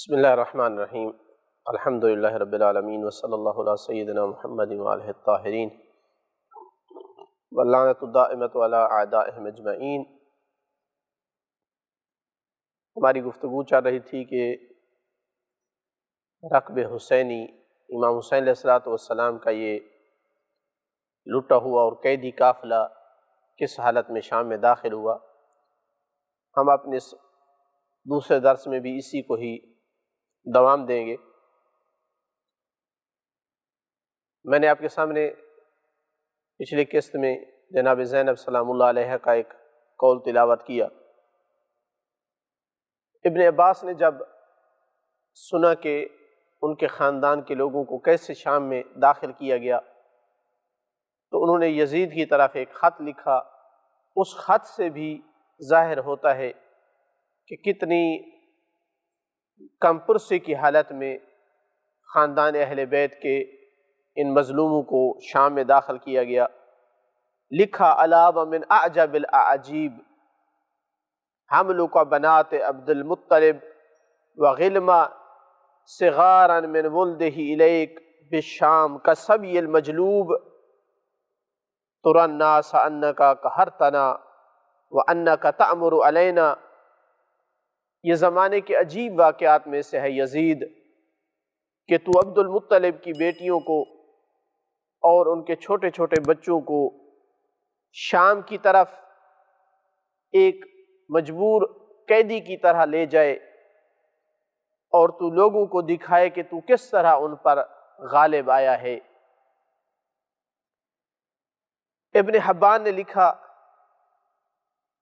بسم اللہ الرحمن الرحیم الحمد للہ رب العالمین وصلی اللہ علی سیدنا محمد وآلہ الطاہرین واللعنۃ الدائمۃ علی اعدائہم اجمعین۔ ہماری گفتگو چل رہی تھی کہ رکب حسینی امام حسین علیہ الصلوۃ والسلام کا یہ لٹا ہوا اور قیدی قافلہ کس حالت میں شام میں داخل ہوا۔ ہم اپنے دوسرے درس میں بھی اسی کو ہی دوام دیں گے۔ میں نے آپ کے سامنے پچھلی قسط میں جناب زینب سلام اللہ علیہ کا ایک قول تلاوت کیا۔ ابن عباس نے جب سنا کہ ان کے خاندان کے لوگوں کو کیسے شام میں داخل کیا گیا تو انہوں نے یزید کی طرف ایک خط لکھا۔ اس خط سے بھی ظاہر ہوتا ہے کہ کتنی کم پرسی کی حالت میں خاندان اہل بیت کے ان مظلوموں کو شام میں داخل کیا گیا۔ لکھا الا ومن اعجب الاعاجیب حملک بنات عبد المطلب وغلما صغارا من ولدہ الیک بالشام کالصبی المجلوب تری الناس انک قہرتنا وانک تأمر علینا۔ یہ زمانے کے عجیب واقعات میں سے ہے یزید کہ تو عبد المطلب کی بیٹیوں کو اور ان کے چھوٹے چھوٹے بچوں کو شام کی طرف ایک مجبور قیدی کی طرح لے جائے اور تو لوگوں کو دکھائے کہ تو کس طرح ان پر غالب آیا ہے۔ ابن حبان نے لکھا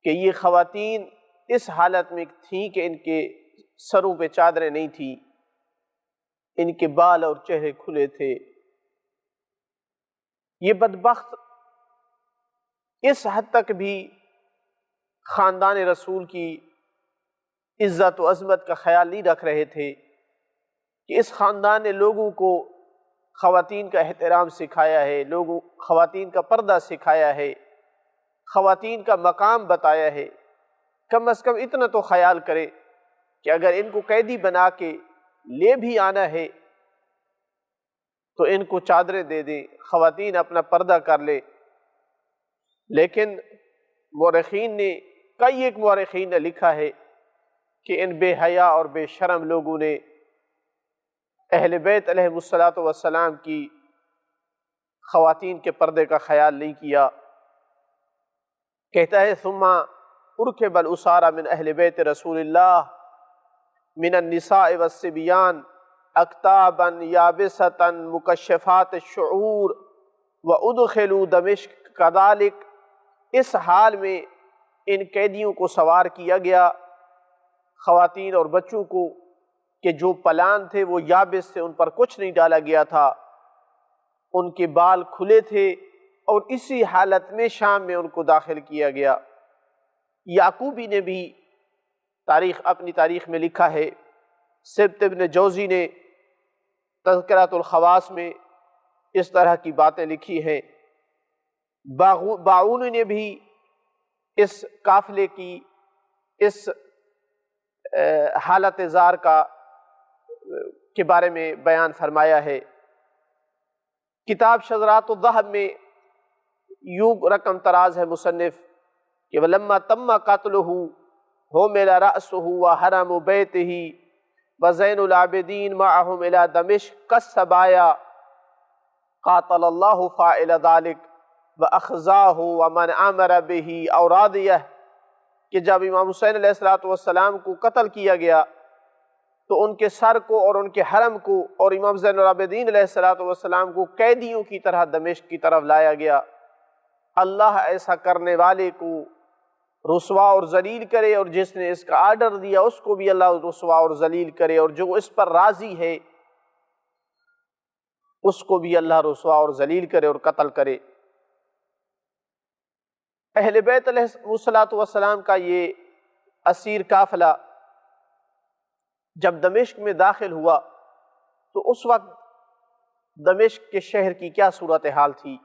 کہ یہ خواتین اس حالت میں تھیں کہ ان کے سروں پہ چادریں نہیں تھیں، ان کے بال اور چہرے کھلے تھے۔ یہ بدبخت اس حد تک بھی خاندان رسول کی عزت و عظمت کا خیال نہیں رکھ رہے تھے کہ اس خاندان نے لوگوں کو خواتین کا احترام سکھایا ہے، خواتین کا پردہ سکھایا ہے، خواتین کا مقام بتایا ہے۔ کم از کم اتنا تو خیال کرے کہ اگر ان کو قیدی بنا کے لے بھی آنا ہے تو ان کو چادریں دے دیں، خواتین اپنا پردہ کر لے۔ لیکن ایک مورخین نے لکھا ہے کہ ان بے حیا اور بے شرم لوگوں نے اہل بیت علیہ الصلوۃ والسلام کی خواتین کے پردے کا خیال نہیں کیا۔ کہتا ہے ثم ارکب الاسارى من اہل بیت رسول اللہ من النساء والصبیان اکتابا یابسة مکشفات الشعور وادخلوا دمشق کذلک۔ اس حال میں ان قیدیوں کو سوار کیا گیا، خواتین اور بچوں کو، کہ جو پلان تھے وہ یابس تھے، ان پر کچھ نہیں ڈالا گیا تھا، ان کے بال کھلے تھے، اور اسی حالت میں شام میں ان کو داخل کیا گیا۔ یعقوبی نے بھی اپنی تاریخ میں لکھا ہے، سبت ابن جوزی نے تذکرۃ الخواص میں اس طرح کی باتیں لکھی ہیں۔ باعونی نے بھی اس قافلے کی اس حالت زار کے بارے میں بیان فرمایا ہے۔ کتاب شذرات الذہب میں یوں رقم تراز ہے مصنف کہ وَلَمَّا تَمَّ قَتْلُهُ حُمِلَ رَأْسُهُ وَحَرَمُ بَيْتِهِ وَزَيْنُ الْعَابِدِينَ مَعَهُمْ إِلَى دَمِشْقَ كَالسَّبَايَا قَاتَلَ اللَّهُ فَاعِلَ ذَلِكَ وَأَخْزَاهُ وَمَنْ آمَرَ بِهِ أَوْ رَاضِيَهُ کہ جب امام حسین علیہ السلام کو قتل کیا گیا تو ان کے سر کو اور ان کے حرم کو اور امام زین العابدین علیہ السلام کو قیدیوں کی طرح دمشق کی طرف لایا گیا۔ اللہ ایسا کرنے والے کو رسوا اور ذلیل کرے، اور جس نے اس کا آرڈر دیا اس کو بھی اللہ رسوا اور ذلیل کرے، اور جو اس پر راضی ہے اس کو بھی اللہ رسوا اور ذلیل کرے اور قتل کرے۔ اہل بیت علیہ الصلوۃ والسلام کا یہ اسیر قافلہ جب دمشق میں داخل ہوا تو اس وقت دمشق کے شہر کی کیا صورتحال تھی؟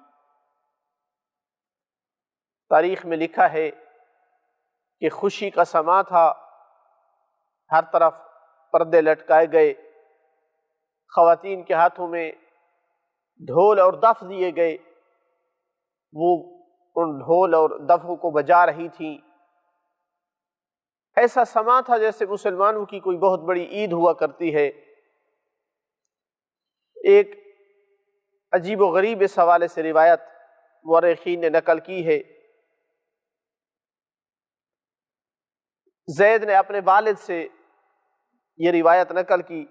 تاریخ میں لکھا ہے کہ خوشی کا سما تھا، ہر طرف پردے لٹکائے گئے، خواتین کے ہاتھوں میں ڈھول اور دف دیے گئے، وہ ان ڈھول اور دفوں کو بجا رہی تھیں۔ ایسا سما تھا جیسے مسلمانوں کی کوئی بہت بڑی عید ہوا کرتی ہے۔ ایک عجیب و غریب اس حوالے سے روایت مورخین نے نقل کی ہے۔ زید نے اپنے والد سے یہ روایت نقل کی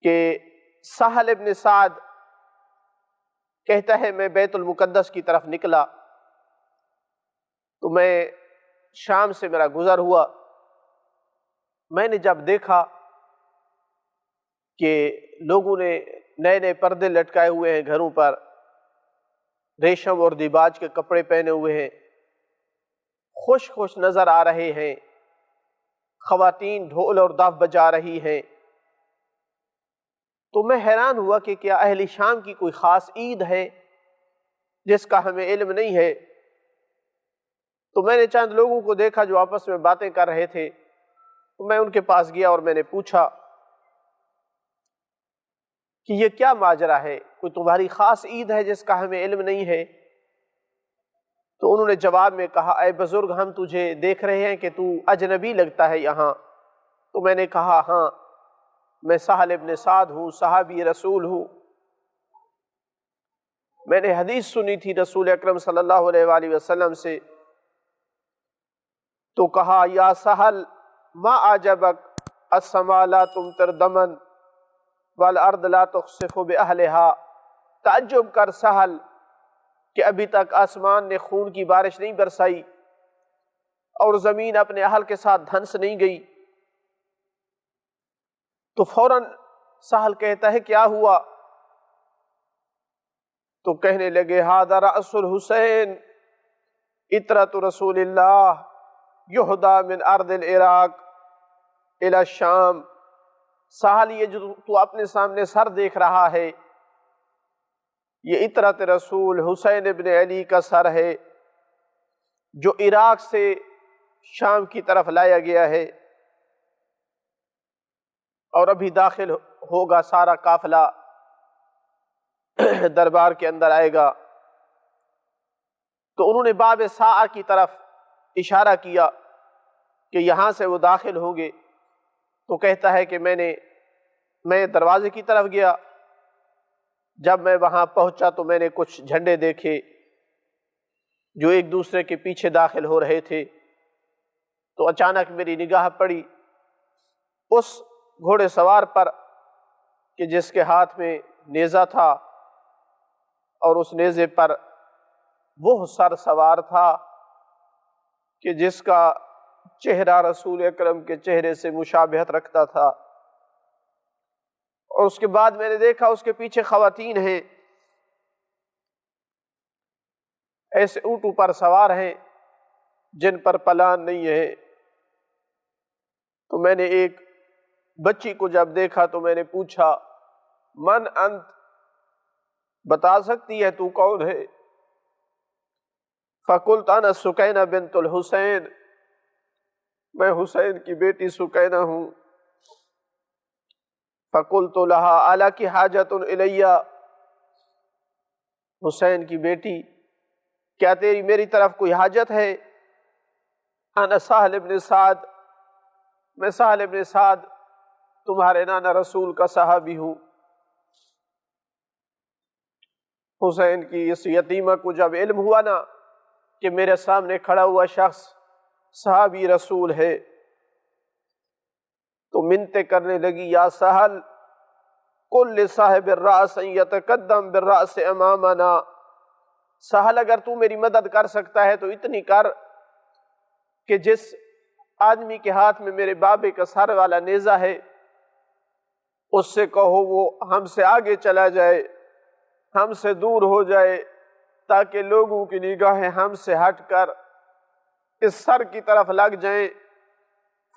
کہ سہل ابن سعد کہتا ہے میں بیت المقدس کی طرف نکلا تو میں شام سے میرا گزر ہوا، میں نے جب دیکھا کہ لوگوں نے نئے نئے پردے لٹکائے ہوئے ہیں گھروں پر، ریشم اور دیباج کے کپڑے پہنے ہوئے ہیں، خوش خوش نظر آ رہے ہیں، خواتین ڈھول اور دف بجا رہی ہیں، تو میں حیران ہوا کہ کیا اہل شام کی کوئی خاص عید ہے جس کا ہمیں علم نہیں ہے؟ تو میں نے چند لوگوں کو دیکھا جو آپس میں باتیں کر رہے تھے، تو میں ان کے پاس گیا اور میں نے پوچھا کہ یہ کیا ماجرا ہے، کوئی تمہاری خاص عید ہے جس کا ہمیں علم نہیں ہے؟ تو انہوں نے جواب میں کہا اے بزرگ، ہم تجھے دیکھ رہے ہیں کہ تو اجنبی لگتا ہے یہاں۔ تو میں نے کہا ہاں میں سہل ابن سعد ہوں، صحابی رسول ہوں، میں نے حدیث سنی تھی رسول اکرم صلی اللہ علیہ وآلہ وسلم سے۔ تو کہا یا سہل ما عجبک السماء لا تمطر دما والارض لا تخسف باہلها، تعجب کر سہل کہ ابھی تک آسمان نے خون کی بارش نہیں برسائی اور زمین اپنے اہل کے ساتھ دھنس نہیں گئی۔ تو فوراً سہل کہتا ہے کیا ہوا؟ تو کہنے لگے ھذا رأس الحسین عطرۃ رسول اللہ یہدیٰ من ارض العراق الی الشام۔ سہل یہ جو تو اپنے سامنے سر دیکھ رہا ہے یہ عطرت رسول حسین ابن علی کا سر ہے جو عراق سے شام کی طرف لایا گیا ہے، اور ابھی داخل ہوگا سارا قافلہ دربار کے اندر آئے گا۔ تو انہوں نے باب ساعہ کی طرف اشارہ کیا کہ یہاں سے وہ داخل ہوں گے۔ تو کہتا ہے کہ میں دروازے کی طرف گیا، جب میں وہاں پہنچا تو میں نے کچھ جھنڈے دیکھے جو ایک دوسرے کے پیچھے داخل ہو رہے تھے۔ تو اچانک میری نگاہ پڑی اس گھوڑے سوار پر کہ جس کے ہاتھ میں نیزہ تھا، اور اس نیزے پر وہ سر سوار تھا کہ جس کا چہرہ رسول اکرم کے چہرے سے مشابہت رکھتا تھا۔ اور اس کے بعد میں نے دیکھا اس کے پیچھے خواتین ہیں، ایسے اونٹوں پر سوار ہیں جن پر پلان نہیں ہے۔ تو میں نے ایک بچی کو جب دیکھا تو میں نے پوچھا من انت، بتا سکتی ہے تو کون ہے؟ فقلت انا سکینہ بنت الحسین، میں حسین کی بیٹی سکینہ ہوں۔ فقلت لها الک حاجۃ الی، حسین کی بیٹی کیا تیری میری طرف کوئی حاجت ہے؟ انا سہل ابن سعد، میں سہل ابن سعد تمہارے نانا رسول کا صحابی ہوں۔ حسین کی اس یتیمہ کو جب علم ہوا نا کہ میرے سامنے کھڑا ہوا شخص صحابی رسول ہے تو منتیں کرنے لگی یا سہل قل لصاحب الرأس ان یتقدم بالرأس امامنا، سہل اگر تو میری مدد کر سکتا ہے تو اتنی کر کہ جس آدمی کے ہاتھ میں میرے بابے کا سر والا نیزہ ہے اس سے کہو وہ ہم سے آگے چلا جائے، ہم سے دور ہو جائے، تاکہ لوگوں کی نگاہیں ہم سے ہٹ کر اس سر کی طرف لگ جائیں۔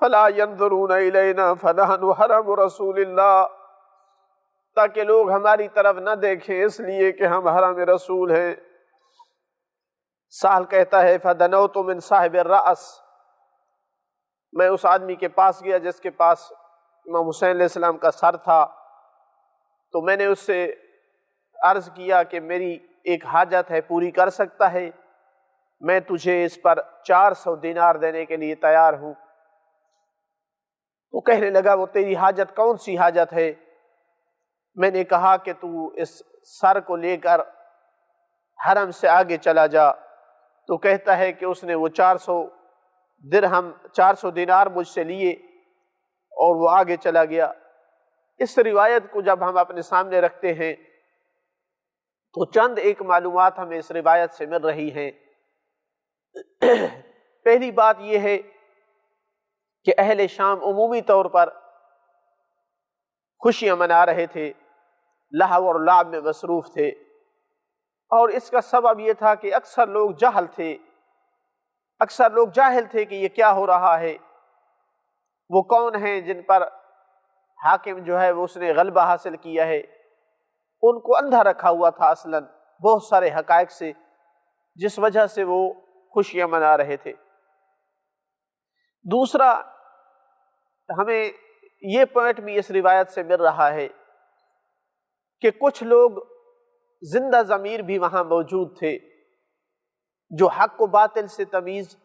فلا ينظرون الینا فنحن حرم رسول اللہ، تاکہ لوگ ہماری طرف نہ دیکھیں اس لیے کہ ہم حرم رسول ہیں۔ سہل کہتا ہے فدنوت من صاحب الرأس، میں اس آدمی کے پاس گیا جس کے پاس امام حسین علیہ السلام کا سر تھا، تو میں نے اس سے عرض کیا کہ میری ایک حاجت ہے، پوری کر سکتا ہے؟ میں تجھے اس پر 400 دینار دینے کے لیے تیار ہوں۔ وہ کہنے لگا وہ تیری حاجت کون سی حاجت ہے؟ میں نے کہا کہ تو اس سر کو لے کر حرم سے آگے چلا جا۔ تو کہتا ہے کہ اس نے وہ 400 دینار مجھ سے لیے اور وہ آگے چلا گیا۔ اس روایت کو جب ہم اپنے سامنے رکھتے ہیں تو چند ایک معلومات ہمیں اس روایت سے مل رہی ہیں۔ پہلی بات یہ ہے کہ اہل شام عمومی طور پر خوشیاں منا رہے تھے، لہو اور لعب میں مصروف تھے، اور اس کا سبب یہ تھا کہ اکثر لوگ جاہل تھے کہ یہ کیا ہو رہا ہے، وہ کون ہیں جن پر حاکم جو ہے وہ اس نے غلبہ حاصل کیا ہے۔ ان کو اندھا رکھا ہوا تھا اصلاً بہت سارے حقائق سے، جس وجہ سے وہ خوشیاں منا رہے تھے۔ دوسرا، ہمیں یہ پوائنٹ بھی اس روایت سے مل رہا ہے کہ کچھ لوگ زندہ ضمیر بھی وہاں موجود تھے جو حق و باطل سے تمیز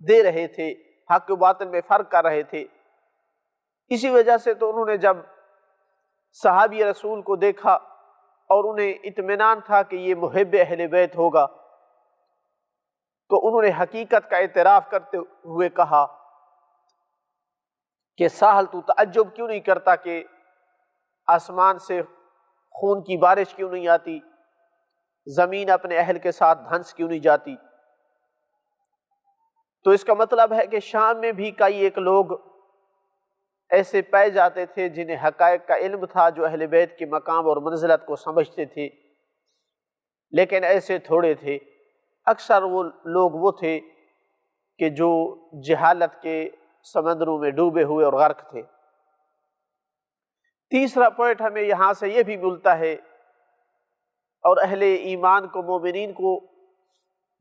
دے رہے تھے، حق و باطل میں فرق کر رہے تھے۔ اسی وجہ سے تو انہوں نے جب صحابی رسول کو دیکھا اور انہیں اطمینان تھا کہ یہ محب اہل بیت ہوگا، تو انہوں نے حقیقت کا اعتراف کرتے ہوئے کہا کہ ساحل تو تعجب کیوں نہیں کرتا کہ آسمان سے خون کی بارش کیوں نہیں آتی، زمین اپنے اہل کے ساتھ دھنس کیوں نہیں جاتی؟ تو اس کا مطلب ہے کہ شام میں بھی کئی ایک لوگ ایسے پائے جاتے تھے جنہیں حقائق کا علم تھا، جو اہل بیت کے مقام اور منزلت کو سمجھتے تھے، لیکن ایسے تھوڑے تھے۔ اکثر وہ لوگ وہ تھے کہ جو جہالت کے سمندروں میں ڈوبے ہوئے اور غرق تھے۔ تیسرا پوائنٹ ہمیں یہاں سے یہ بھی ملتا ہے، اور اہل ایمان کو، مومنین کو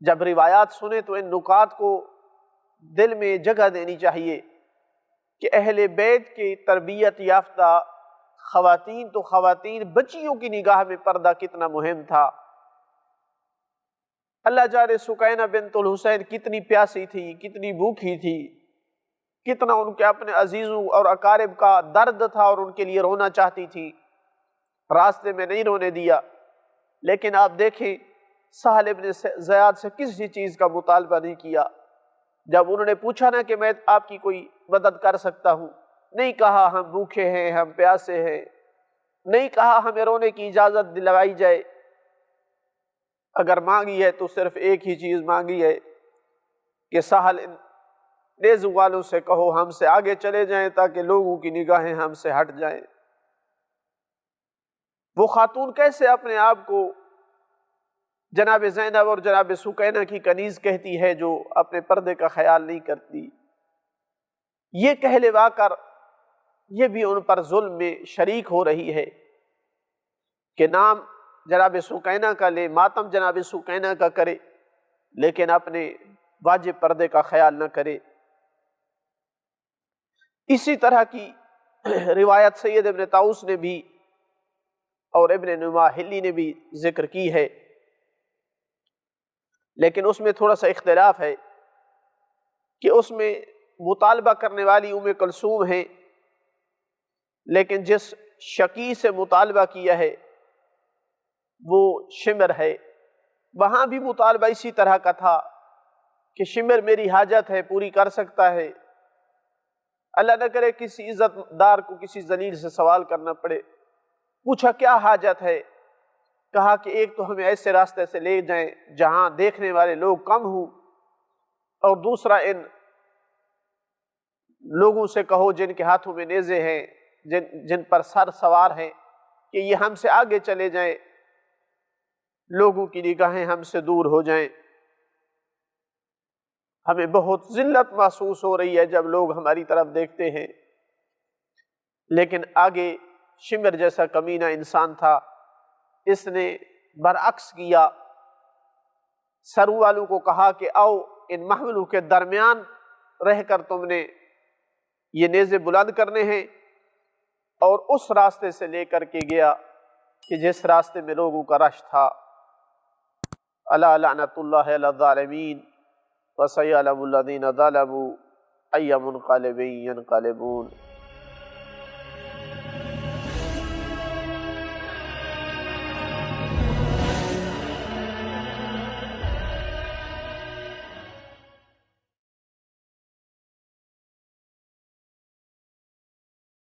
جب روایات سنیں تو ان نکات کو دل میں جگہ دینی چاہیے کہ اہل بیت کی تربیت یافتہ خواتین تو خواتین، بچیوں کی نگاہ میں پردہ کتنا مہم تھا۔ اللہ جانے سکینہ بنت الحسین کتنی پیاسی تھی، کتنی بھوکی تھی، کتنا ان کے اپنے عزیزوں اور اقارب کا درد تھا اور ان کے لیے رونا چاہتی تھی، راستے میں نہیں رونے دیا۔ لیکن آپ دیکھیں سہل ابن زیاد سے کسی چیز کا مطالبہ نہیں کیا۔ جب انہوں نے پوچھا نا کہ میں آپ کی کوئی مدد کر سکتا ہوں، نہیں کہا ہم بھوکے ہیں، ہم پیاسے ہیں، نہیں کہا ہمیں رونے کی اجازت دلوائی جائے۔ اگر مانگی ہے تو صرف ایک ہی چیز مانگی ہے کہ سہل نیزو والوں سے کہو ہم سے آگے چلے جائیں تاکہ لوگوں کی نگاہیں ہم سے ہٹ جائیں۔ وہ خاتون کیسے اپنے آپ کو جناب زینب اور جناب سکینہ کی کنیز کہتی ہے جو اپنے پردے کا خیال نہیں کرتی؟ یہ کہلوا کر یہ بھی ان پر ظلم میں شریک ہو رہی ہے کہ نام جناب سکینہ کا لے، ماتم جناب سکینہ کا کرے، لیکن اپنے واجب پردے کا خیال نہ کرے۔ اسی طرح کی روایت سید ابن طاؤس نے بھی اور ابن نماحلی نے بھی ذکر کی ہے، لیکن اس میں تھوڑا سا اختلاف ہے کہ اس میں مطالبہ کرنے والی ام کلثوم ہے، لیکن جس شقی سے مطالبہ کیا ہے وہ شمر ہے۔ وہاں بھی مطالبہ اسی طرح کا تھا کہ شمر میری حاجت ہے، پوری کر سکتا ہے، اللہ نہ کرے کسی عزت دار کو کسی ذلیل سے سوال کرنا پڑے۔ پوچھا کیا حاجت ہے؟ کہا کہ ایک تو ہمیں ایسے راستے سے لے جائیں جہاں دیکھنے والے لوگ کم ہوں، اور دوسرا ان لوگوں سے کہو جن کے ہاتھوں میں نیزے ہیں، جن پر سر سوار ہیں، کہ یہ ہم سے آگے چلے جائیں، لوگوں کی نگاہیں ہم سے دور ہو جائیں۔ ہمیں بہت ذلت محسوس ہو رہی ہے جب لوگ ہماری طرف دیکھتے ہیں، لیکن آگے شمر جیسا کمینہ انسان تھا، اس نے برعکس کیا، سرو والوں کو کہا کہ آؤ ان محملوں کے درمیان رہ کر تم نے یہ نیزے بلند کرنے ہیں، اور اس راستے سے لے کر کے گیا کہ جس راستے میں لوگوں کا رش تھا۔ الا لعنت اللہ علی الظالمین وسیعلم الذین ظلموا ای منقلب ینقلبون۔